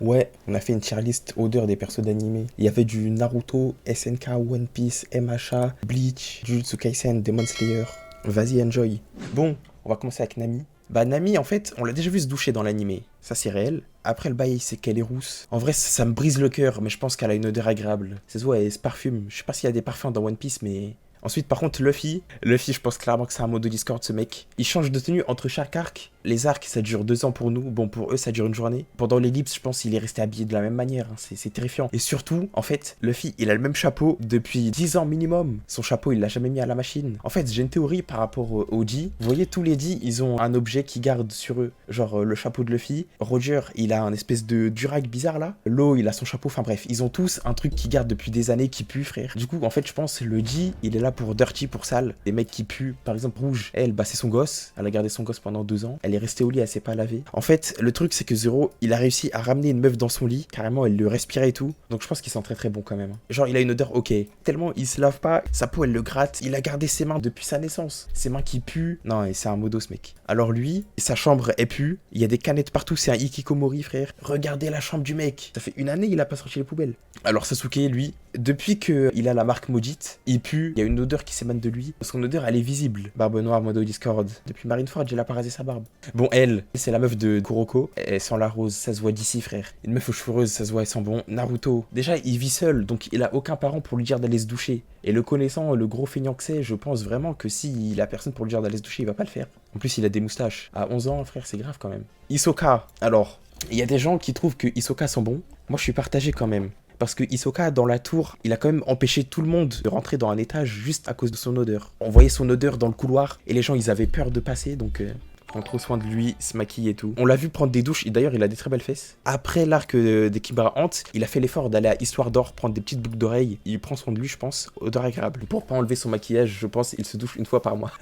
Ouais, on a fait une tier list odeur des persos d'animé. Il y avait du Naruto, SNK, One Piece, MHA, Bleach, Jujutsu Kaisen, Demon Slayer. Vas-y, enjoy. Bon, on va commencer avec Nami. Bah Nami, en fait, on l'a déjà vu se doucher dans l'animé. Ça, c'est réel. Après, le bail, c'est qu'elle est rousse. En vrai, ça me brise le cœur, mais je pense qu'elle a une odeur agréable. Ça se voit, elle se parfume. Je sais pas s'il y a des parfums dans One Piece, mais... Ensuite, par contre, Luffy, je pense clairement que c'est un mode de Discord, ce mec. Il change de tenue entre chaque arc. Les arcs, ça dure 2 ans pour nous. Bon, pour eux, ça dure une journée. Pendant l'ellipse, je pense qu'il est resté habillé de la même manière. Hein. C'est terrifiant. Et surtout, en fait, Luffy, il a le même chapeau depuis 10 ans minimum. Son chapeau, il l'a jamais mis à la machine. En fait, j'ai une théorie par rapport aux D. Vous voyez, tous les D, ils ont un objet qui garde sur eux. Genre le chapeau de Luffy. Roger, il a un espèce de durac bizarre là. Law, il a son chapeau. Enfin bref, ils ont tous un truc qui garde depuis des années qui pue, frère. Du coup, en fait, je pense le D, il est là pour dirty, pour sale. Des mecs qui puent. Par exemple, Rouge, elle, bah c'est son gosse. Elle a gardé son gosse pendant 2 ans. Elle est restée au lit, elle s'est pas lavée. En fait, le truc, c'est que Zoro, il a réussi à ramener une meuf dans son lit. Carrément, elle le respirait et tout. Donc je pense qu'il sent très très bon quand même. Genre, il a une odeur ok. Tellement il se lave pas, sa peau, elle le gratte. Il a gardé ses mains depuis sa naissance. Ses mains qui puent. Non, et c'est un modo, ce mec. Alors lui, sa chambre, elle pue. Il y a des canettes partout. C'est un hikikomori, frère. Regardez la chambre du mec. Ça fait 1 année, il a pas sorti les poubelles. Alors Sasuke, lui, depuis qu'il a la marque maudite, il pue. Il y a une odeur qui s'émane de lui. Son odeur, elle est visible. Barbe noire, modo Discord. Depuis Marineford, il a pas rasé sa barbe. Bon, elle, c'est la meuf de Kuroko. Elle sent la rose, ça se voit d'ici, frère. Une meuf aux cheveux roses, ça se voit, elle sent bon. Naruto, déjà, il vit seul, donc il a aucun parent pour lui dire d'aller se doucher. Et le connaissant, le gros feignant que c'est, je pense vraiment que s'il a personne pour lui dire d'aller se doucher, il va pas le faire. En plus, il a des moustaches. À 11 ans, frère, c'est grave quand même. Hisoka, alors, il y a des gens qui trouvent que Hisoka sent bon. Moi, je suis partagé quand même. Parce que Hisoka, dans la tour, il a quand même empêché tout le monde de rentrer dans un étage juste à cause de son odeur. On voyait son odeur dans le couloir et les gens, ils avaient peur de passer, donc... prend trop soin de lui, se maquille et tout. On l'a vu prendre des douches, et d'ailleurs il a des très belles fesses. Après l'arc des Kibara Ant, il a fait l'effort d'aller à Histoire d'Or prendre des petites boucles d'oreilles. Il prend soin de lui, je pense, odeur agréable. Pour pas enlever son maquillage, je pense, il se douche 1 fois par mois.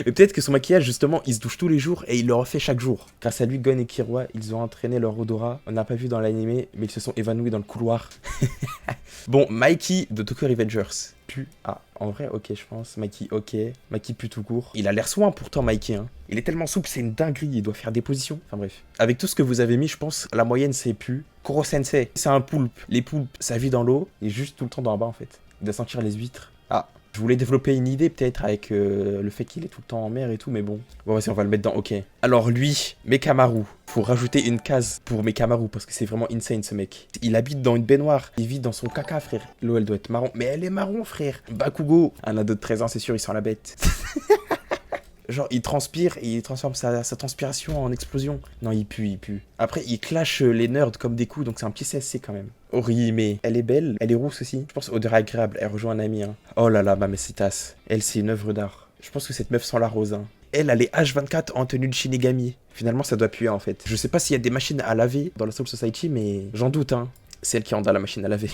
Mais peut-être que son maquillage, justement, il se douche tous les jours et il le refait chaque jour. Grâce à lui, Gon et Killua, ils ont entraîné leur odorat. On n'a pas vu dans l'animé, mais ils se sont évanouis dans le couloir. Bon, Mikey de Tokyo Revengers. Pue. Ah, en vrai, ok, je pense. Mikey, ok. Mikey pue tout court. Il a l'air soin pourtant, Mikey. Hein. Il est tellement souple, c'est une dinguerie. Il doit faire des positions. Enfin bref. Avec tout ce que vous avez mis, je pense, la moyenne, c'est pu. Kuro Sensei, c'est un poulpe. Les poulpes, ça vit dans l'eau. Il est juste tout le temps dans le bas, en fait. Il doit sentir les huîtres. Ah. Je voulais développer une idée peut-être avec le fait qu'il est tout le temps en mer et tout, mais bon. Bon, vas-y, on va le mettre dans OK. Alors lui, Mekamaru. Faut rajouter une case pour Mekamaru parce que c'est vraiment insane ce mec. Il habite dans une baignoire. Il vit dans son caca, frère. L'eau, elle doit être marron. Mais elle est marron, frère. Bakugo. Un ado de 13 ans, c'est sûr, il sent la bête. Genre, il transpire et il transforme sa transpiration en explosion. Non, il pue, il pue. Après, il clash les nerds comme des coups, donc c'est un petit CSC quand même. Ori, mais elle est belle, elle est rousse aussi. Je pense odeur agréable, elle rejoint un ami. Hein. Oh là là, Mamecitas. Elle, c'est une œuvre d'art. Je pense que cette meuf sent la rose. Hein. Elle est H24 en tenue de Shinigami. Finalement, ça doit puer en fait. Je sais pas s'il y a des machines à laver dans la Soul Society, mais j'en doute. Hein. C'est elle qui en a la machine à laver.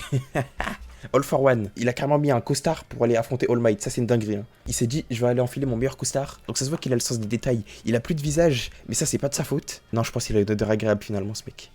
All for One, il a carrément mis un costard pour aller affronter All Might, ça c'est une dinguerie. Hein. Il s'est dit, je vais aller enfiler mon meilleur costard. Donc ça se voit qu'il a le sens des détails. Il a plus de visage, mais ça c'est pas de sa faute. Non, je pense qu'il a une odeur agréable finalement ce mec.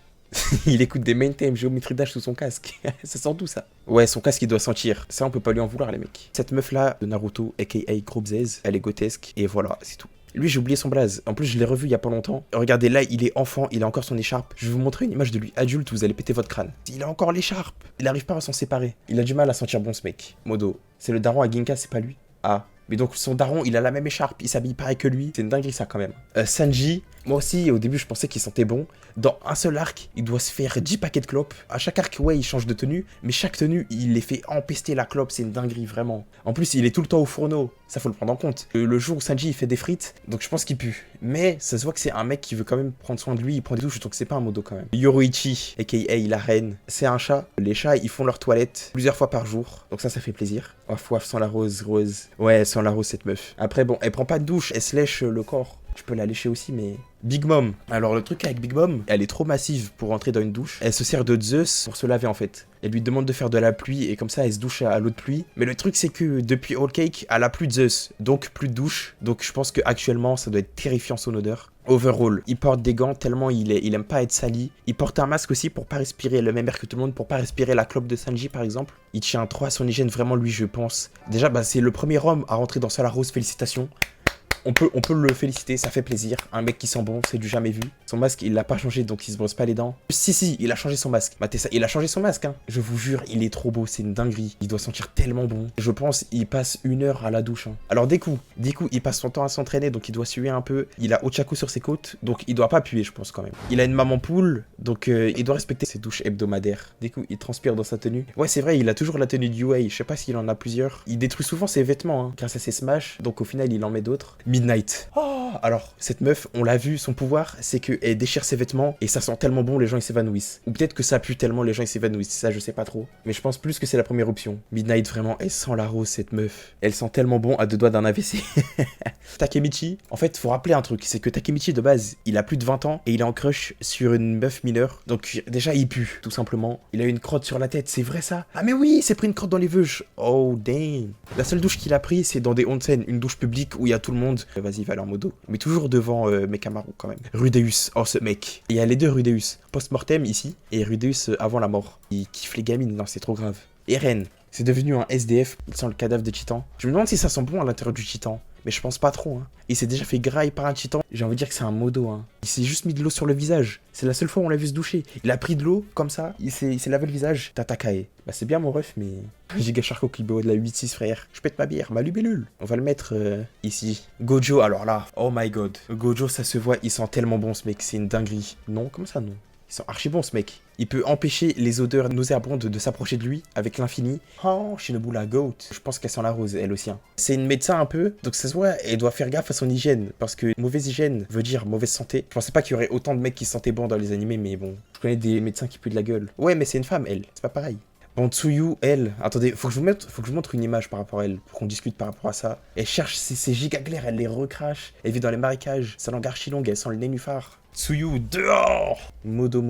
Il écoute des main thèmes géométrie d'âge sous son casque. Ça sent d'où ça? Ouais, son casque il doit sentir. Ça on peut pas lui en vouloir les mecs. Cette meuf là de Naruto, aka Group Z, elle est grotesque et voilà, c'est tout. Lui, j'ai oublié son blaze. En plus, je l'ai revu il y a pas longtemps. Regardez, là, il est enfant, il a encore son écharpe. Je vais vous montrer une image de lui adulte, vous allez péter votre crâne. Il a encore l'écharpe. Il arrive pas à s'en séparer. Il a du mal à sentir bon ce mec. Modo. C'est le daron à Ginka, c'est pas lui. Ah. Mais donc, son daron, il a la même écharpe. Il s'habille pareil que lui. C'est une dinguerie, ça, quand même. Sanji. Moi aussi, au début, je pensais qu'il sentait bon. Dans un seul arc, il doit se faire 10 paquets de clopes. À chaque arc, ouais, il change de tenue. Mais chaque tenue, il les fait empester la clope. C'est une dinguerie, vraiment. En plus, il est tout le temps au fourneau. Ça, faut le prendre en compte. Le jour où Sanji, il fait des frites, donc je pense qu'il pue. Mais ça se voit que c'est un mec qui veut quand même prendre soin de lui. Il prend des douches, donc c'est pas un modo quand même. Yoroichi, aka la reine. C'est un chat. Les chats, ils font leur toilette plusieurs fois par jour. Donc ça fait plaisir. Waf waf, sans la rose, rose. Ouais, sans la rose, cette meuf. Après, bon, elle prend pas de douche. Elle se lèche le corps. Je peux la lécher aussi, mais... Big Mom. Alors, le truc avec Big Mom, elle est trop massive pour entrer dans une douche. Elle se sert de Zeus pour se laver, en fait. Elle lui demande de faire de la pluie, et comme ça, elle se douche à l'eau de pluie. Mais le truc, c'est que depuis Whole Cake, elle a plus de Zeus. Donc, plus de douche. Donc, je pense qu'actuellement, ça doit être terrifiant, son odeur. Overall, il porte des gants tellement il aime pas être sali. Il porte un masque aussi pour pas respirer le même air que tout le monde, pour pas respirer la clope de Sanji, par exemple. Il tient trop à son hygiène, vraiment, lui, je pense. Déjà, bah, c'est le premier homme à rentrer dans Solar Rose, félicitations. On peut le féliciter, ça fait plaisir. Un mec qui sent bon, c'est du jamais vu. Son masque, il l'a pas changé, donc il se brosse pas les dents. Si, il a changé son masque. Matez ça, il a changé son masque, hein. Je vous jure, il est trop beau, c'est une dinguerie. Il doit sentir tellement bon. Je pense, il passe 1 heure à la douche, hein. Alors, Deku, il passe son temps à s'entraîner, donc il doit suer un peu. Il a Ochaku sur ses côtes, donc il doit pas puer, je pense, quand même. Il a une maman poule, donc il doit respecter ses douches hebdomadaires. Deku, il transpire dans sa tenue. Ouais, c'est vrai, il a toujours la tenue du UA. Je sais pas s'il en a plusieurs. Il détruit souvent ses vêtements, hein, grâce à ses smash, donc au final, il en met d'autres. Midnight. Oh, alors, cette meuf, on l'a vu, son pouvoir, c'est qu'elle déchire ses vêtements et ça sent tellement bon, les gens ils s'évanouissent. Ou peut-être que ça pue tellement, les gens ils s'évanouissent. Ça, je sais pas trop. Mais je pense plus que c'est la première option. Midnight, vraiment, elle sent la rose, cette meuf. Elle sent tellement bon à 2 doigts d'un AVC. Takemichi, en fait, faut rappeler un truc, c'est que Takemichi, de base, il a plus de 20 ans et il est en crush sur une meuf mineure. Donc, déjà, il pue, tout simplement. Il a une crotte sur la tête, c'est vrai ça? Ah, mais oui, il s'est pris une crotte dans les veuches. Oh, damn. La seule douche qu'il a pris, c'est dans des onsen, une douche publique où il y a tout le monde. Vas-y, va aller en modo. Mais toujours devant Mekamaru quand même. Rudeus, oh ce mec. Il y a les deux Rudeus. Post-mortem ici et Rudeus avant la mort. Il kiffe les gamines, non c'est trop grave. Eren, c'est devenu un SDF sans le cadavre de Titan. Je me demande si ça sent bon à l'intérieur du Titan. Mais je pense pas trop, hein. Il s'est déjà fait graille par un Titan. J'ai envie de dire que c'est un modo, hein. Il s'est juste mis de l'eau sur le visage. C'est la seule fois où on l'a vu se doucher. Il a pris de l'eau, comme ça, il s'est lavé le visage. Tatakae. Bah c'est bien mon ref, mais... Giga Sharko qui boit de la 8-6, frère. Je pète ma bière, ma lubellule. On va le mettre ici. Gojo, alors là, oh my god. Gojo, ça se voit, il sent tellement bon ce mec, c'est une dinguerie. Non, comment ça non? Il sent archi bon ce mec. Il peut empêcher les odeurs nauséabondes de s'approcher de lui avec l'infini. Oh, Shinobu la goat. Je pense qu'elle sent la rose, elle aussi. Hein. C'est une médecin un peu, donc ça se voit, elle doit faire gaffe à son hygiène. Parce que mauvaise hygiène veut dire mauvaise santé. Je pensais pas qu'il y aurait autant de mecs qui se sentaient bon dans les animés, mais bon. Je connais des médecins qui puent de la gueule. Ouais, mais c'est une femme, elle. C'est pas pareil. Bon, Tsuyu, elle, attendez, faut que je vous montre une image par rapport à elle, pour qu'on discute par rapport à ça. Elle cherche ses gigaglaires, elle les recrache, elle vit dans les marécages, sa langue archi longue, elle sent le nénuphar. Tsuyu, dehors! Modo.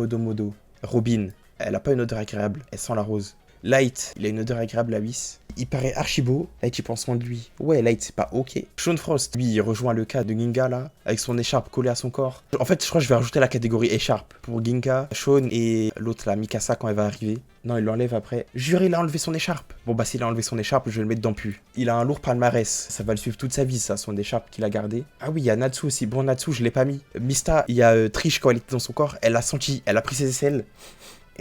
Robin, elle a pas une odeur agréable, elle sent la rose. Light, il a une odeur agréable à 8. Il paraît archi beau. Light, il prend soin de lui. Ouais, Light, c'est pas ok. Sean Frost, lui, il rejoint le cas de Ginga, là, avec son écharpe collée à son corps. En fait, je crois que je vais rajouter la catégorie écharpe pour Ginga, Sean et l'autre, là, Mikasa, quand elle va arriver. Non, il l'enlève après. Juré, il a enlevé son écharpe. Bon, bah, s'il a enlevé son écharpe, je vais le mettre dans pu. Il a un lourd palmarès. Ça va le suivre toute sa vie, ça, son écharpe qu'il a gardé. Ah oui, il y a Natsu aussi. Bon, Natsu, je l'ai pas mis. Mista, il y a Trish, quand elle était dans son corps. Elle a senti, elle a pris ses aisselles.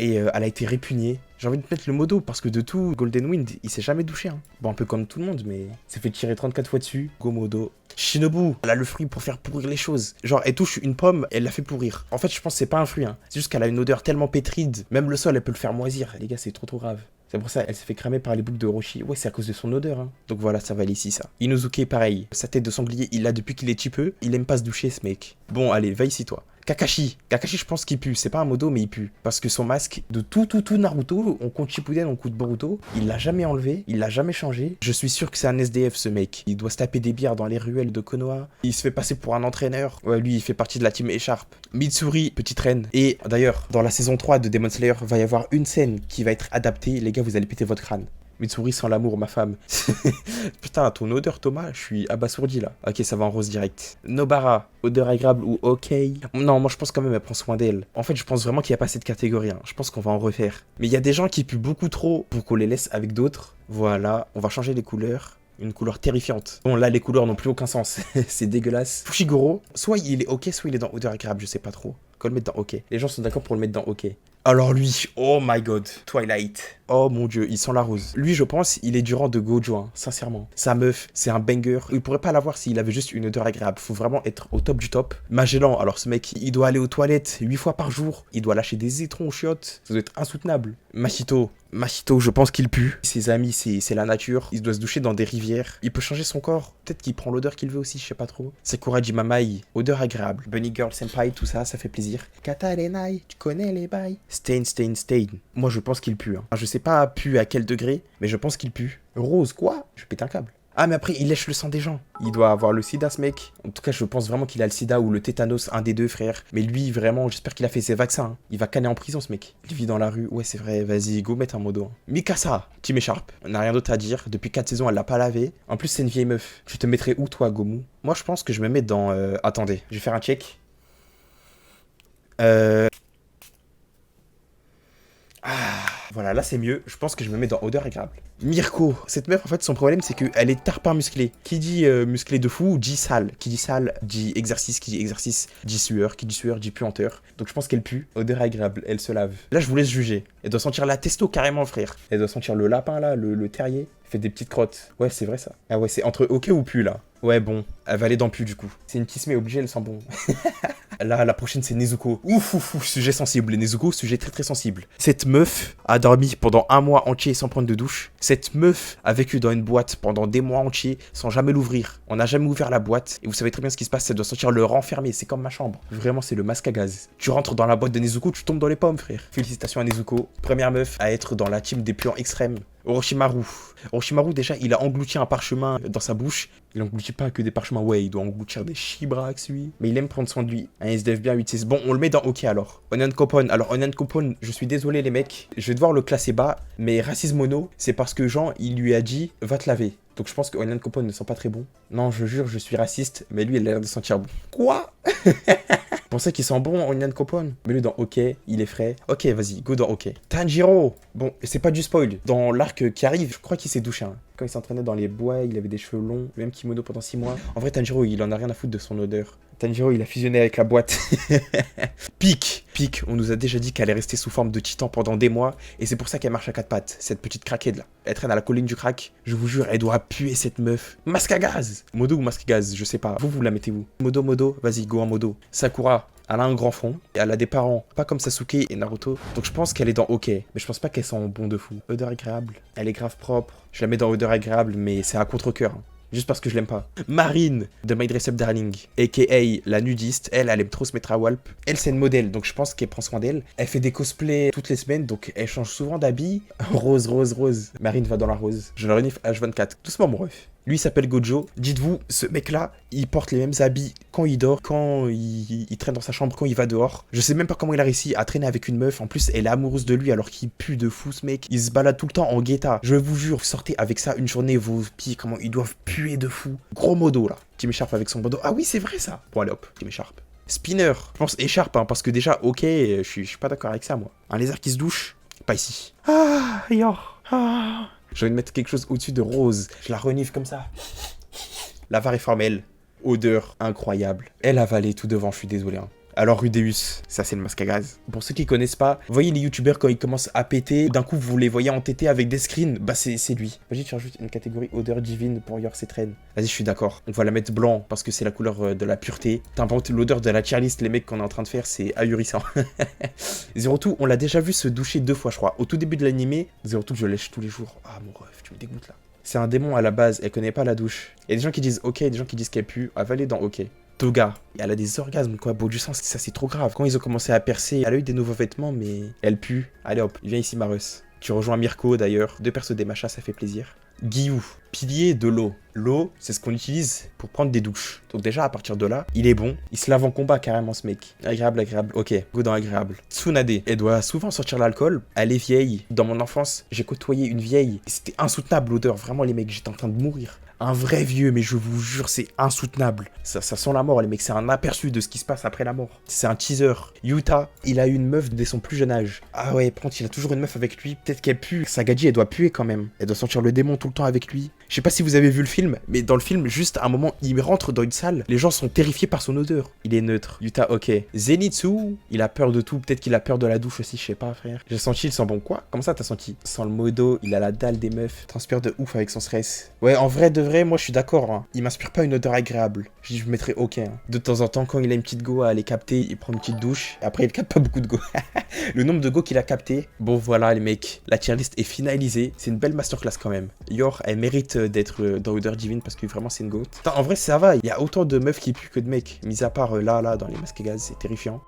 Et elle a été répugnée. J'ai envie de mettre le modo parce que de tout, Golden Wind, il s'est jamais douché. Hein. Bon, un peu comme tout le monde, mais s'est fait tirer 34 fois dessus. Go modo. Shinobu, elle a le fruit pour faire pourrir les choses. Genre, elle touche une pomme, elle la fait pourrir. En fait, je pense que c'est pas un fruit. Hein. C'est juste qu'elle a une odeur tellement pétride. Même le sol, elle peut le faire moisir. Les gars, c'est trop grave. C'est pour ça elle s'est fait cramer par les boucles de Orochi. Ouais, c'est à cause de son odeur. Hein. Donc voilà, ça va aller ici, ça. Inosuke, pareil. Sa tête de sanglier, il l'a depuis qu'il est petit peu. Il aime pas se doucher, ce mec. Bon, allez, va ici, toi. Kakashi, je pense qu'il pue. C'est pas un modo, mais il pue. Parce que son masque, de tout Naruto, on compte Shippuden, on compte Boruto, il l'a jamais enlevé, il l'a jamais changé. Je suis sûr que c'est un SDF, ce mec. Il doit se taper des bières dans les ruelles de Konoha. Il se fait passer pour un entraîneur. Ouais, lui, il fait partie de la team écharpe. Mitsuri, petite reine. Et d'ailleurs, dans la saison 3 de Demon Slayer, va y avoir une scène qui va être adaptée. Les gars, vous allez péter votre crâne. Mitsuri sans l'amour, ma femme. Putain, ton odeur, Thomas, je suis abasourdi là. Ok, ça va en rose direct. Nobara, odeur agréable ou ok. Non, moi je pense quand même elle prend soin d'elle. En fait, je pense vraiment qu'il n'y a pas cette catégorie. Hein. Je pense qu'on va en refaire. Mais il y a des gens qui puent beaucoup trop pour qu'on les laisse avec d'autres. Voilà, on va changer les couleurs. Une couleur terrifiante. Bon, là, les couleurs n'ont plus aucun sens. C'est dégueulasse. Fushiguro, soit il est ok, soit il est dans odeur agréable, je sais pas trop. Qu'on le mette dans ok. Les gens sont d'accord pour le mettre dans ok. Alors lui, oh my god, Twilight. Oh mon dieu, il sent la rose. Lui, je pense, il est du rang de Gojo, hein, sincèrement. Sa meuf, c'est un banger. Il pourrait pas l'avoir s'il avait juste une odeur agréable. Faut vraiment être au top du top. Magellan, alors ce mec, il doit aller aux toilettes 8 fois par jour. Il doit lâcher des étrons aux chiottes. Ça doit être insoutenable. Machito, je pense qu'il pue. Ses amis, c'est la nature. Il doit se doucher dans des rivières. Il peut changer son corps. Peut-être qu'il prend l'odeur qu'il veut aussi, je sais pas trop. Sakura Jimamai, odeur agréable. Bunny Girl Senpai, tout ça, ça fait plaisir. Katarenai, tu connais les bails. Stain. Moi, je pense qu'il pue. Hein. Je sais pas pue à quel degré, mais je pense qu'il pue. Rose, quoi? Je pète un câble. Ah, mais après, il lèche le sang des gens. Il doit avoir le sida, ce mec. En tout cas, je pense vraiment qu'il a le sida ou le tétanos, un des deux, frère. Mais lui, vraiment, j'espère qu'il a fait ses vaccins. Hein. Il va canner en prison, ce mec. Il vit dans la rue. Ouais, c'est vrai. Vas-y, go mettre un modo. Hein. Mikasa, Team Écharpe. On n'a rien d'autre à dire. Depuis 4 saisons, elle l'a pas lavé. En plus, c'est une vieille meuf. Tu te mettrais où, toi, Gomu? Moi, je pense que je me mets dans... Attendez, je vais faire un check. Voilà, là c'est mieux. Je pense que je me mets dans odeur agréable. Mirko, cette meuf, en fait, son problème, c'est qu'elle est tarpin musclée. Qui dit musclé de fou, dit sale. Qui dit sale, dit exercice. Qui dit exercice, dit sueur. Qui dit sueur, dit puanteur. Donc je pense qu'elle pue. Odeur agréable, elle se lave. Là, je vous laisse juger. Elle doit sentir la testo carrément, frère. Elle doit sentir le lapin, là, le terrier. Elle fait des petites crottes. Ouais, c'est vrai, ça. Ah ouais, c'est entre ok ou pu, là. Ouais, bon. Elle va aller dans pu, du coup. C'est une qui se met obligée, elle sent bon. Là, la prochaine, c'est Nezuko. Ouf, sujet sensible. Nezuko, sujet très sensible. Cette meuf a dormi pendant un mois entier sans prendre de douche. Cette meuf a vécu dans une boîte pendant des mois entiers sans jamais l'ouvrir. On n'a jamais ouvert la boîte. Et vous savez très bien ce qui se passe, ça doit sentir le renfermé. C'est comme ma chambre. Vraiment, c'est le masque à gaz. Tu rentres dans la boîte de Nezuko, tu tombes dans les pommes, frère. Félicitations à Nezuko. Première meuf à être dans la team des puants extrêmes. Orochimaru. Orochimaru, déjà, il a englouti un parchemin dans sa bouche. Il engloutit pas que des parchemins, ouais, il doit engloutir des chibrax, lui. Mais il aime prendre soin de lui. Un SDF bien 8-6. Bon, on le met dans OK, alors. Onion Coupon. Alors, Onion Coupon, je suis désolé, les mecs. Je vais devoir le classer bas. Mais racisme mono, c'est parce que Jean, il lui a dit, va te laver. Donc, je pense que Onion Coupon ne sent pas très bon. Non, je jure, je suis raciste. Mais lui, il a l'air de sentir bon. Quoi? Vous pensez qu'il sent bon, Onion Coupon? Mais lui, dans OK, il est frais. Ok, vas-y, go dans OK. Tanjiro. Bon, c'est pas du spoil. Dans l'arc qui arrive, je crois qu'il s'est douché. Hein. Quand il s'entraînait dans les bois, il avait des cheveux longs, le même kimono pendant 6 mois. En vrai, Tanjiro, il en a rien à foutre de son odeur. Tanjiro, il a fusionné avec la boîte. Pique, on nous a déjà dit qu'elle est restée sous forme de titan pendant des mois. Et c'est pour ça qu'elle marche à 4 pattes, cette petite craquette là. Elle traîne à la colline du crack. Je vous jure, elle doit puer cette meuf. Masque à gaz. Modo ou masque à gaz, je sais pas. Vous la mettez où? Modo, vas-y, go en modo. Sakura. Elle a un grand front, et elle a des parents, pas comme Sasuke et Naruto. Donc je pense qu'elle est dans OK, mais je pense pas qu'elle sent bon de fou. Odeur agréable, elle est grave propre. Je la mets dans odeur agréable, mais c'est à contre-cœur. Hein. Juste parce que je l'aime pas. Marine de My Dress Up Darling, a.k.a. la nudiste. Elle aime trop se mettre à Walp. Elle, c'est une modèle, donc je pense qu'elle prend soin d'elle. Elle fait des cosplays toutes les semaines, donc elle change souvent d'habits. Rose. Marine va dans la rose. Je le renifle H24. Doucement, mon ref. Lui, il s'appelle Gojo. Dites-vous, ce mec-là, il porte les mêmes habits quand il dort, quand il traîne dans sa chambre, quand il va dehors. Je sais même pas comment il a réussi à traîner avec une meuf. En plus, elle est amoureuse de lui alors qu'il pue de fou, ce mec. Il se balade tout le temps en guetta. Je vous jure, sortez avec ça une journée, vos pieds, comment ils doivent puer de fou. Gros modo, là. Team Écharpe avec son modo. Ah oui, c'est vrai, ça. Bon, allez, hop, Team Écharpe. Spinner. Je pense Écharpe, hein, parce que déjà, OK, je suis pas d'accord avec ça, moi. Un lézard qui se douche, pas ici. Ah, yo. Ah. J'ai envie de mettre quelque chose au-dessus de rose. Je la renifle comme ça. La var est formelle. Odeur incroyable. Elle avalée tout devant, je suis désolé. Hein. Alors Rudeus, ça c'est le masque à gaz. Pour ceux qui connaissent pas, vous voyez les youtubeurs quand ils commencent à péter, d'un coup vous les voyez entêtés avec des screens, bah c'est lui. Vas-y, tu rajoutes une catégorie odeur divine pour Yor Setren. Vas-y, je suis d'accord. On va la mettre blanc parce que c'est la couleur de la pureté. T'inventes l'odeur de la tier list, les mecs qu'on est en train de faire, c'est ahurissant. Zerotu, on l'a déjà vu se doucher 2 fois, je crois. Au tout début de l'animé, Zerotu, je lèche tous les jours. Ah mon ref, tu me dégoûtes là. C'est un démon à la base, elle connaît pas la douche. Il y a des gens qui disent OK, des gens qui disent qu'elle pue. Avaler dans OK. Toga, elle a des orgasmes quoi, beau du sang, ça c'est trop grave. Quand ils ont commencé à percer, elle a eu des nouveaux vêtements mais elle pue. Allez hop, viens ici Marus. Tu rejoins Mirko d'ailleurs, 2 persos des machas, ça fait plaisir. Guillou, pilier de l'eau. L'eau, c'est ce qu'on utilise pour prendre des douches. Donc déjà, à partir de là, il est bon. Il se lave en combat carrément, ce mec. Agréable. Ok, go dans agréable. Tsunade, elle doit souvent sortir l'alcool. Elle est vieille. Dans mon enfance, j'ai côtoyé une vieille. C'était insoutenable l'odeur. Vraiment, les mecs, j'étais en train de mourir. Un vrai vieux, mais je vous jure, c'est insoutenable. Ça sent la mort, les mecs. C'est un aperçu de ce qui se passe après la mort. C'est un teaser. Yuta, il a eu une meuf dès son plus jeune âge. Ah ouais, prends, il a toujours une meuf avec lui. Peut-être qu'elle pue. Sagadji, elle doit puer quand même. Elle doit sentir le démon tout le temps avec lui. Je sais pas si vous avez vu le film, mais dans le film, juste à un moment, il rentre dans une salle. Les gens sont terrifiés par son odeur. Il est neutre. Yuta, ok. Zenitsu, il a peur de tout. Peut-être qu'il a peur de la douche aussi, je sais pas, frère. J'ai senti, il sent bon. Quoi? Comment ça, t'as senti? Sans le modo, il a la dalle des meufs. Transpire de ouf avec son stress. Ouais, en vrai, de vrai, moi, je suis d'accord. Hein. Il m'inspire pas une odeur agréable. Je me mettrais ok. Hein. De temps en temps, quand il a une petite go à aller capter, il prend une petite douche. Et après, il capte pas beaucoup de go. Le nombre de go qu'il a capté. Bon, voilà, les mecs. La tier list est finalisée. C'est une belle masterclass quand même. Yor, elle mérite d'être dans Odeur Divine parce que vraiment, c'est une goat. Attends, en vrai, ça va. Il y a autant de meufs qui puent que de mecs. Mis à part là, dans les masques à gaz, c'est terrifiant.